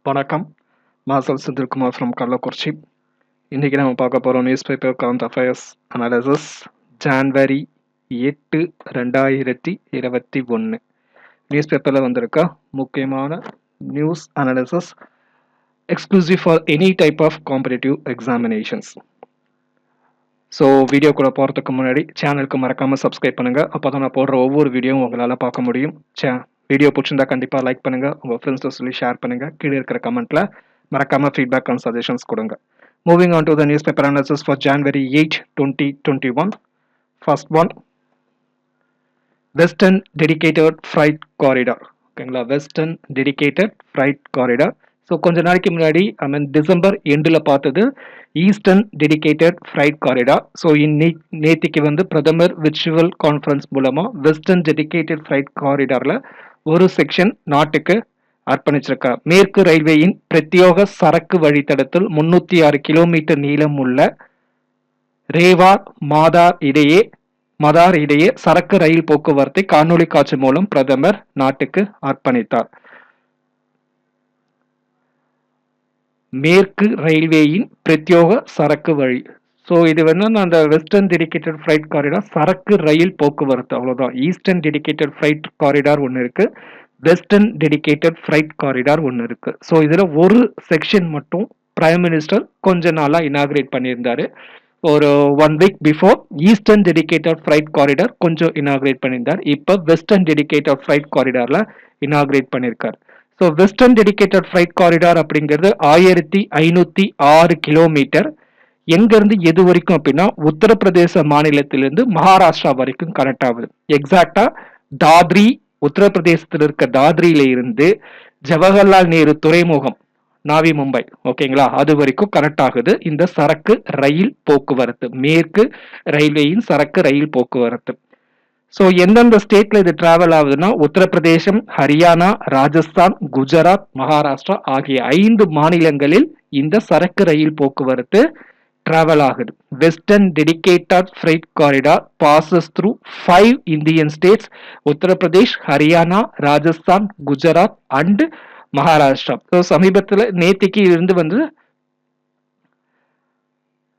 வணக்கம். மாசல் செந்தில்குமார் ஃப்ரம் கள்ளக்குறிச்சி. இன்னைக்கு நம்ம பார்க்க போகிறோம் news paper current affairs analysis January 8, 2021. News பேப்பரில் வந்திருக்க முக்கியமான news analysis exclusive for any type of competitive examinations. So வீடியோக்குள்ளே போகிறதுக்கு முன்னாடி சேனலுக்கு மறக்காமல் சப்ஸ்கிரைப் பண்ணுங்கள். அப்போ தான் நான் போடுற ஒவ்வொரு வீடியோவும் உங்களால் பார்க்க முடியும். வீடியோ பிடிச்சிருந்தா கண்டிப்பாக லைக் பண்ணுங்கள், உங்கள் ஃப்ரெண்ட்ஸை சொல்லி ஷேர் பண்ணுங்கள். கீழே இருக்கிற கமெண்ட்டில் மறக்காமல் ஃபீட்பேக் அண்ட் சஜஷன்ஸ் கொடுங்க. Moving on to the newspaper analysis for January 8, 2021. First one, western dedicated freight corridor. ஓகேங்களா, western dedicated freight corridor. So கொஞ்ச நாளைக்கு முன்னாடி டிசம்பர் எண்டில் பார்த்தது eastern dedicated freight corridor. So நேத்திக்கு பிரதமர் விர்ச்சுவல் கான்ஃபரன்ஸ் மூலமாக வெஸ்டர்ன் டெடிகேட்டட் ஃப்ரைட் காரிடாரில் ஒரு செக்ஷன் நாட்டுக்கு அர்ப்பணிச்சிருக்கார். மேற்கு ரயில்வேயின் பிரத்யோக சரக்கு வழித்தடத்தில் 306 கிலோமீட்டர் நீளம் உள்ள ரேவா மதார் இடையே சரக்கு ரயில் போக்குவரத்தை காணொலி காட்சி மூலம் பிரதமர் நாட்டுக்கு அர்ப்பணித்தார். மேற்கு ரயில்வேயின் பிரத்யோக சரக்கு வழி. ஸோ இது அந்த வெஸ்டர்ன் டெடிகேட்டட் ஃப்ரைட் காரிடார் சரக்கு ரயில் போக்குவரத்து, அவ்வளோதான். ஈஸ்டர்ன் டெடிகேட்டட் ஃப்ரைட் காரிடார் ஒன்று இருக்கு, வெஸ்டர்ன் டெடிகேட்டட் ஃப்ரைட் காரிடார் ஒன்று இருக்கு. ஸோ இதில் ஒரு செக்ஷன் மட்டும் பிரைம் மினிஸ்டர் கொஞ்ச நாளாக இனாகிரேட் பண்ணியிருந்தாரு. ஒரு 1 week before eastern dedicated freight corridor கொஞ்சம் இனாகிரேட் பண்ணியிருந்தார். இப்போ வெஸ்டர்ன் டெடிகேட்டட் ஃப்ரைட் காரிடாரில் இனாகிரேட் பண்ணியிருக்காரு. So western dedicated freight corridor அப்படிங்கிறது 1506 கிலோமீட்டர். எங்கேருந்து எது வரைக்கும் அப்படின்னா உத்தரப்பிரதேச மாநிலத்திலிருந்து மகாராஷ்டிரா வரைக்கும் கனெக்ட் ஆகுது. எக்ஸாக்டா தாத்ரி, உத்தரப்பிரதேசத்தில் இருக்க தாத்ரியில இருந்து ஜவஹர்லால் நேரு துறைமுகம், நாவி மும்பை, ஓகேங்களா, அது வரைக்கும் கனெக்ட் ஆகுது இந்த சரக்கு ரயில் போக்குவரத்து, மேற்கு ரயில்வேயின் சரக்கு ரயில் போக்குவரத்து. ஸோ எந்தெந்த ஸ்டேட்ல இது டிராவல் ஆகுதுன்னா உத்தரப்பிரதேசம், ஹரியானா, ராஜஸ்தான், குஜராத், மகாராஷ்டிரா ஆகிய 5 மாநிலங்களில் இந்த சரக்கு ரயில் போக்குவரத்து டிராவல் ஆகுது. Western dedicated freight corridor bosses through 5 Indian states: Uttar Pradesh, Haryana, Rajasthan, Gujarat and Maharashtra. So சமீபத்தில் நேத்திக்கு இருந்து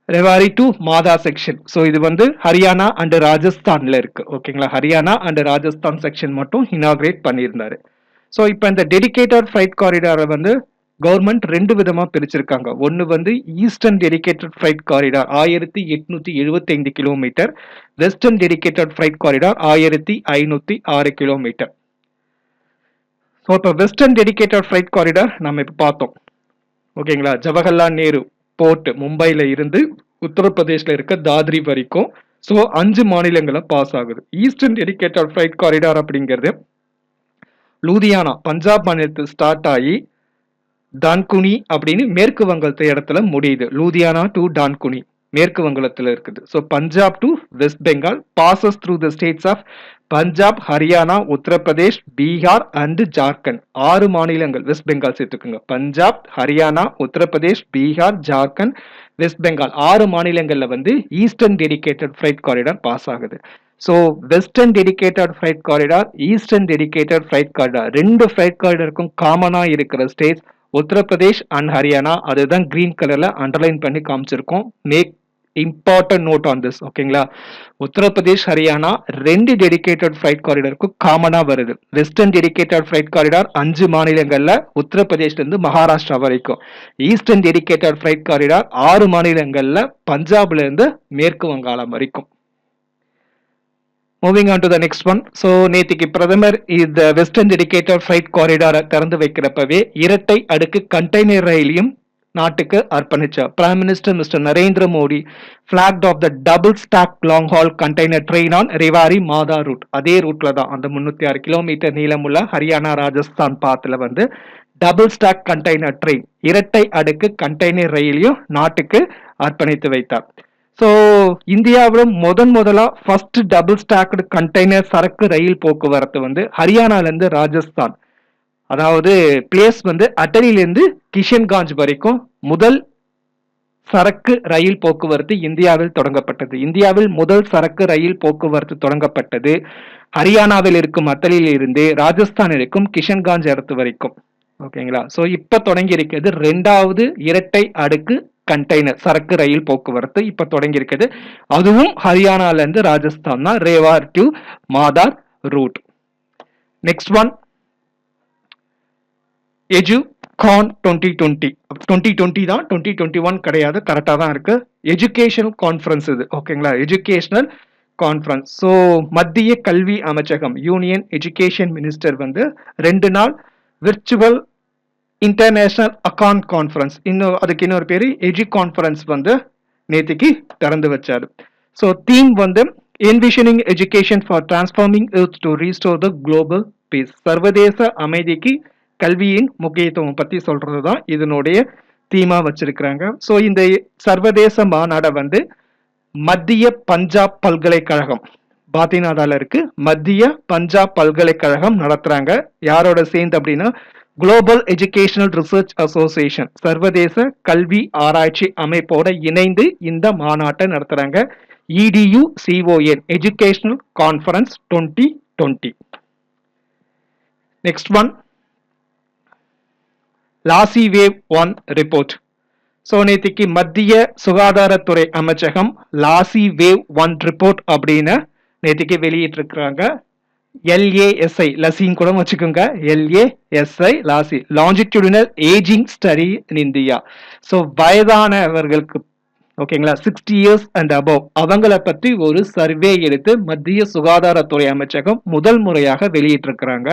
Rewari to Mata section. So இது ஹரியானா அண்ட் ராஜஸ்தான்ல இருக்கு. ஓகேங்களா, ஹரியானா அண்ட் ராஜஸ்தான் செக்ஷன் மட்டும் இனாகிரேட் பண்ணியிருந்தாரு. ஸோ இப்போ இந்த டெடிகேட்டட் ஃப்ரைட் காரிடாரை கவர்மெண்ட் 2 விதமா பிரிச்சிருக்காங்க. ஒன்று eastern dedicated freight corridor 1875 kilometre, western dedicated freight corridor 1506 kilometre. So இப்போ வெஸ்டர்ன் டெடிகேட்டட் ஃப்ரைட் காரிடார் நம்ம இப்போ பார்த்தோம். ஓகேங்களா, ஜவஹர்லால் நேரு போர்ட் மும்பைல இருந்து உத்தரப்பிரதேஷ்ல இருக்க தாத்ரி வரைக்கும். ஸோ 5 மாநிலங்களை பாஸ் ஆகுது. ஈஸ்டர்ன் டெடிகேட்டட் ஃப்ரைட் காரிடார் அப்படிங்கிறது லூதியானா, பஞ்சாப் மாநிலத்தில் ஸ்டார்ட் ஆகி டான்குனி அப்படின்னு மேற்கு வங்கத்து இடத்துல முடியுது. லூதியானா டு டான்குனி மேற்கு வங்கத்தில் இருக்குது. So Punjab to West Bengal passes through the states of Punjab, Haryana, Uttar Pradesh, Bihar and Jharkhand. 6 மாநிலங்கள், வெஸ்ட் பெங்கால் சேர்த்துக்குங்க. பஞ்சாப், ஹரியானா, உத்தரப்பிரதேஷ், பீகார், ஜார்க்கண்ட், வெஸ்ட் பெங்கால் 6 மாநிலங்கள்ல eastern dedicated freight corridor pass ஆகுது. So western dedicated freight corridor, eastern dedicated freight corridor 2 freight காரிடாருக்கும் காமனா இருக்கிற ஸ்டேட்ஸ் உத்தரப்பிரதேஷ் அண்ட் ஹரியானா. அதுதான் கிரீன் கலர்ல அண்டர்லைன் பண்ணி காமிச்சிருக்கோம். Make important note on this. ஓகேங்களா, உத்தரப்பிரதேஷ், ஹரியானா 2 டெடிகேட்டட் ஃப்ரைட் காரிடாருக்கும் காமனா வருது. வெஸ்டர்ன் டெடிகேட்டட் ஃப்ரைட் காரிடார் 5 மாநிலங்கள்ல உத்தரப்பிரதேஷ்ல இருந்து மகாராஷ்டிரா வரைக்கும். ஈஸ்டர்ன் டெடிகேட்டட் ஃப்ரைட் காரிடார் 6 மாநிலங்கள்ல பஞ்சாப்ல இருந்து மேற்கு வங்காளம் வரைக்கும். Moving on to the next one. So நேத்திக்கு பிரதமர் இந்த வெஸ்டர்ன் டெடிகேட்டட் ஃப்ரைட் காரிடாரை திறந்து வைக்கிறப்பவே இரட்டை அடுக்கு கண்டெய்னர் ரயிலையும் நாட்டுக்கு அர்ப்பணிச்சார். Prime minister mister Narendra Modi flagged off the double stack long haul container train on Rewari Madar route. அதே ரூட்ல தான் அந்த 306 கிலோமீட்டர் நீளமுள்ள ஹரியானா ராஜஸ்தான் பாத்துல டபுள் ஸ்டாக் கண்டெய்னர் ட்ரெயின், இரட்டை அடுக்கு கண்டெய்னர் ரயிலையும் நாட்டுக்கு அர்ப்பணித்து வைத்தார். ஸோ இந்தியாவிலும் முதலா ஃபர்ஸ்ட் டபுள் ஸ்டாக்டு கண்டெய்னர் சரக்கு ரயில் போக்குவரத்து ஹரியானாலேருந்து ராஜஸ்தான், அதாவது பிளேஸ் அட்டலியிலிருந்து கிஷன்காஞ்ச் வரைக்கும் முதல் சரக்கு ரயில் போக்குவரத்து இந்தியாவில் தொடங்கப்பட்டது. இந்தியாவில் முதல் சரக்கு ரயில் போக்குவரத்து தொடங்கப்பட்டது ஹரியானாவில் இருக்கும் அத்தலியில் இருந்து ராஜஸ்தான் இருக்கும் கிஷன்காஞ்ச் இடத்து வரைக்கும். ஓகேங்களா. ஸோ இப்ப தொடங்கி இருக்கிறது 2வது இரட்டை அடுக்கு கண்டெய்னர் சரக்கு ரயில் போக்குவரத்து இப்ப தொடங்கி இருக்குது. அதுவும் ஹரியானால இருந்து ராஜஸ்தான் தான், Rewari to Madar route. Next one Educon 2020. 2020 தான், 2021 கிடையாது, கரெக்டா தான் இருக்கு. எஜுகேஷனல் கான்ஃபரன்ஸ் இது, ஓகேங்களா. Educational conference. ஸோ மத்திய கல்வி அமைச்சகம், யூனியன் எஜுகேஷன் மினிஸ்டர் வந்து 2 நாள் விர்ச்சுவல் இன்டர்நேஷனல் அக்கவுண்ட் கான்ஃபரன்ஸ், அதுக்கு இன்னொரு பேரு எஜு கான்ஃபரன்ஸ் வந்து நேத்திக்கு திறந்து வச்சாரு. ஸோ தீம் வந்து envisioning education for transforming earth to restore the global peace. சர்வதேச அமைதிக்கு கல்வியின் முக்கியத்துவம் பத்தி சொல்றதுதான் இதனுடைய தீமா வச்சிருக்கிறாங்க. ஸோ இந்த சர்வதேச மாநாடை வந்து மத்திய பஞ்சாப் பல்கலைக்கழகம், பாத்தினாதால இருக்கு, மத்திய பஞ்சாப் பல்கலைக்கழகம் நடத்துறாங்க. யாரோட சேர்ந்து அப்படின்னா குளோபல் எஜுகேஷனல் ரிசர்ச் அசோசியேஷன், சர்வதேச கல்வி ஆராய்ச்சி அமைப்போட இணைந்து இந்த மாநாட்டை நடத்துறாங்க. EDUCON educational conference 2020. Next one LASI wave 1 report. So நேத்திக்கு மத்திய சுகாதாரத்துறை அமைச்சகம் லாசி வேவ் 1 ரிப்போர்ட் அப்படின்னு நேத்திக்கு வெளியிட்டிருக்கிறாங்க. LASI லசின்னு கூட வச்சுக்கோங்க, LASI lossy, longitudinal ageing study in India. So வயதானவர்களுக்கு, ஓகேங்களா, 60 இயர்ஸ் அண்ட் அபவ், அவங்கள பற்றி ஒரு சர்வே எடுத்து மத்திய சுகாதாரத்துறை அமைச்சகம் முதல் முறையாக வெளியிட்டிருக்கிறாங்க.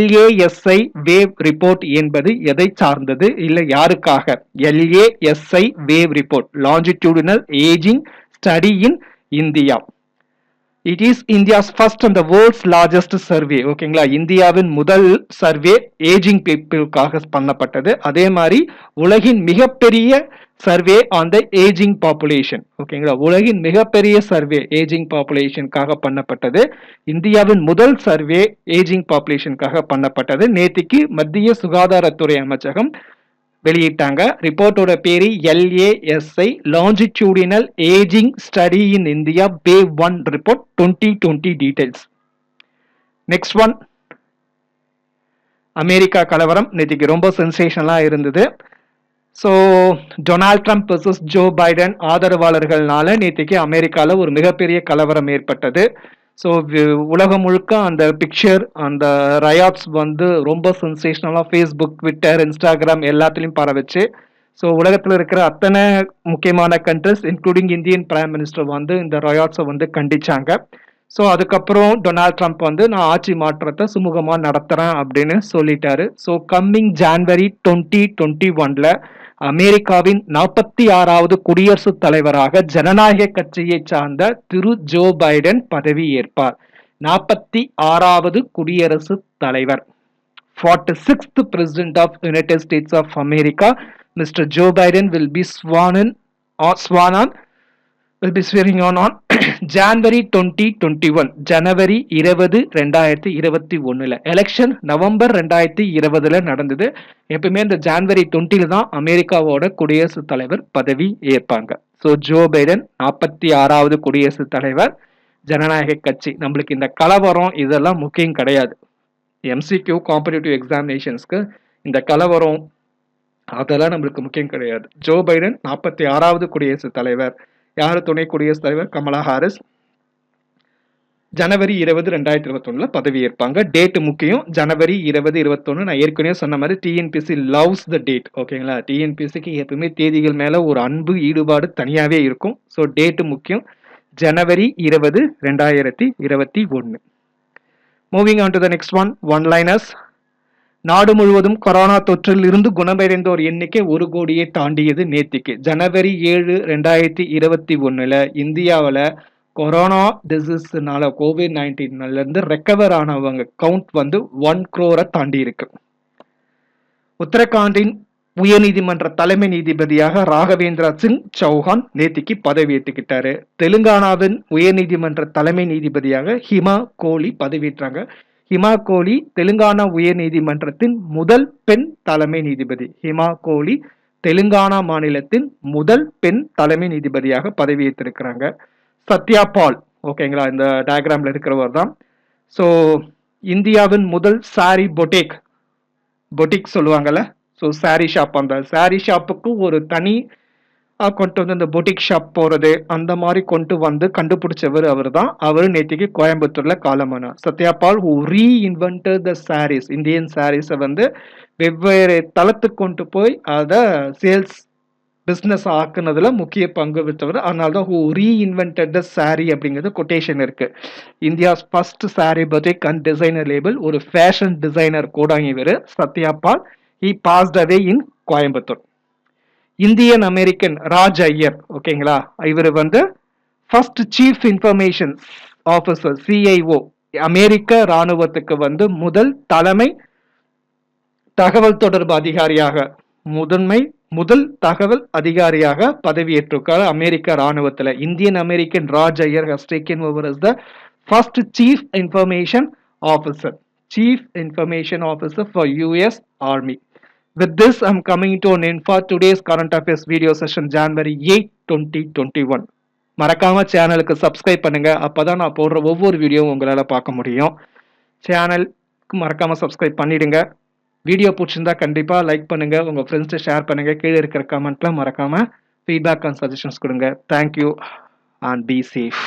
LASI வேவ் ரிப்போர்ட் என்பது எதை சார்ந்தது, இல்ல யாருக்காக? LASI wave report, longitudinal ageing study in India. It is India's first and the world's largest survey. ஓகேங்களா, இந்தியாவின் முதல் சர்வே ஏஜிங் பீப்புளுக்காக பண்ணப்பட்டது. அதே மாதிரி உலகின் மிகப்பெரிய survey on the ageing population. ஓகேங்களா, உலகின் மிகப்பெரிய சர்வே ஏஜிங் பாப்புலேஷனுக்காக பண்ணப்பட்டது. இந்தியாவின் முதல் சர்வே ஏஜிங் பாப்புலேஷனுக்காக பண்ணப்பட்டது. நேத்திக்கு மத்திய சுகாதாரத்துறை அமைச்சகம் வெளியிட்டாங்க. ரிப்போர்ட்டோட பேரு LASI longitudinal ageing study in India wave 1 report 2020 details. Next one America கலவரம் நேத்திக்கு ரொம்ப சென்சேஷனலா இருந்தது. So Donald Trump versus Joe Biden ஆதரவாளர்கள்னால நேத்திக்கு அமெரிக்கால ஒரு மிகப்பெரிய கலவரம் ஏற்பட்டது. ஸோ உலகம் முழுக்க அந்த பிக்சர், அந்த ரயாட்ஸ் வந்து ரொம்ப சென்சேஷனலாக ஃபேஸ்புக், ட்விட்டர், இன்ஸ்டாகிராம் எல்லாத்துலேயும் பரவச்சு. ஸோ உலகத்தில் இருக்கிற அத்தனை முக்கியமான countries including Indian prime minister வந்து இந்த ரயாட்ஸை வந்து கண்டிச்சாங்க. ஸோ அதுக்கப்புறம் டொனால்ட் ட்ரம்ப் வந்து நான் ஆட்சி மாற்றத்தை சுமூகமாக நடத்துகிறேன் அப்படின்னு சொல்லிட்டாரு. ஸோ கம்மிங் ஜான்வரி 2021 அமெரிக்காவின் 46வது குடியரசுத் தலைவராக ஜனநாயக கட்சியை சார்ந்த திரு ஜோ பைடன் பதவி ஏற்பார். 46வது குடியரசுத் தலைவர், 46th President of United States of America, Mr. Joe Biden will be sworn on January 2021, January 20, 2021. Election November 2020 நடந்தது. எப்பவுமே இந்த ஜான்வரி 20 தான் அமெரிக்காவோட குடியரசுத் தலைவர் பதவி ஏற்பாங்க. ஸோ ஜோ பைடன் 46வது குடியரசுத் தலைவர், ஜனநாயக கட்சி. நம்மளுக்கு இந்த கலவரம் இதெல்லாம் முக்கியம் கிடையாது. MCQ காம்படிட்டிவ் எக்ஸாமினேஷன்ஸ்க்கு இந்த கலவரம் அதெல்லாம் நம்மளுக்கு முக்கியம் கிடையாது. ஜோ பைடன் 46வது குடியரசுத் தலைவர். யாரு துணை குடியரசுத் தலைவர்? கமலா ஹாரிஸ். ஜனவரி 20, 2021 பதவி ஏற்பாங்க. டேட் முக்கியம், ஜனவரி 20, 2021. நான் ஏற்கனவே சொன்ன மாதிரி TNPSC லவ்ஸ் த டேட். ஓகேங்களா, TNPSCக்கு எப்பவுமே தேதிகள் மேல ஒரு அன்பு, ஈடுபாடு தனியாவே இருக்கும். ஸோ டேட் முக்கியம், ஜனவரி 20, 2021. Moving on to the next one liners. நாடு முழுவதும் கொரோனா தொற்றில் இருந்து குணமடைந்தோர் எண்ணிக்கை 1 கோடியை தாண்டியது நேத்திக்கு. ஜனவரி 7, 2021 இந்தியாவில் கொரோனா டிசீஸ்னால COVID-19 இருந்து ரெக்கவர் ஆனவங்க கவுண்ட் வந்து 1 crore தாண்டி இருக்கு. உத்தரகாண்டின் உயர்நீதிமன்ற தலைமை நீதிபதியாக ராகவேந்திரா சிங் சௌஹான் நேத்திக்கு பதவியேற்றுக்கிட்டாரு. தெலுங்கானாவின் உயர்நீதிமன்ற தலைமை நீதிபதியாக ஹிமா கோலி பதவியேற்றாங்க. ஹிமா கோலி தெலுங்கானா உயர் நீதிமன்றத்தின் முதல் பெண் தலைமை நீதிபதி. ஹிமா கோலி தெலுங்கானா மாநிலத்தின் முதல் பெண் தலைமை நீதிபதியாக பதவியேற்றிருக்கிறாங்க. சத்யா பால், ஓகேங்களா, இந்த டயக்ராம்ல இருக்கிறவர் தான். ஸோ இந்தியாவின் முதல் சாரி பொட்டேக் பொட்டிக் சொல்லுவாங்கல்ல, ஸோ சாரீ ஷாப், அந்த சாரீ ஷாப்புக்கு ஒரு தனி கொண்டு வந்து இந்த பொட்டிக் ஷாப் போறது அந்த மாதிரி கொண்டு வந்து கண்டுபிடிச்சவர் அவர் தான். அவரு நேத்திக்கு கோயம்புத்தூர்ல காலமானார். Satya Paul who reinvented the sarees, Indian சாரீஸை வந்து வெவ்வேறு தளத்துக்கு கொண்டு போய் அதை சேல்ஸ் பிஸ்னஸ் ஆக்குனதுல முக்கிய பங்கு விட்டவர். அதனால தான் who reinvented the saree அப்படிங்கிறது கொட்டேஷன் இருக்கு. India's first sari boutique and designer label, ஒரு ஃபேஷன் டிசைனர் கூட இவர் Satya Paul. he passed away in Coimbatore. Indian American Raj Iyer, ஓகேங்களா, இவர் வந்து first chief information officer CIO, அமெரிக்க ராணுவத்துக்கு வந்து முதல் தலைமை தகவல் தொடர்பு அதிகாரியாக, முதல் தகவல் அதிகாரியாக பதவியேற்றிருக்கார் அமெரிக்க ராணுவத்தில். Indian American Raj Iyer has taken over as the first chief information officer for US Army. With this, I'm coming to an end for today's current affairs video session, January 8, 2021. மறக்காம சேனலுக்கு சப்ஸ்கிரைப் பண்ணுங்க, அப்பதான் நான் போடுற ஒவ்வொரு வீடியோவும் உங்களால பார்க்க முடியும். சேனலுக்கு மறக்காம சப்ஸ்கிரைப் பண்ணிடுங்க. வீடியோ பிடிச்சிருந்தா கண்டிப்பா லைக் பண்ணுங்க, உங்க ஃப்ரெண்ட்ஸ் ஷேர் பண்ணுங்க, கீழே இருக்கிற கமெண்ட்ல மறக்காம ஃபீட்பேக் அண்ட் சஜஷன்ஸ் கொடுங்க. Thank you and be safe.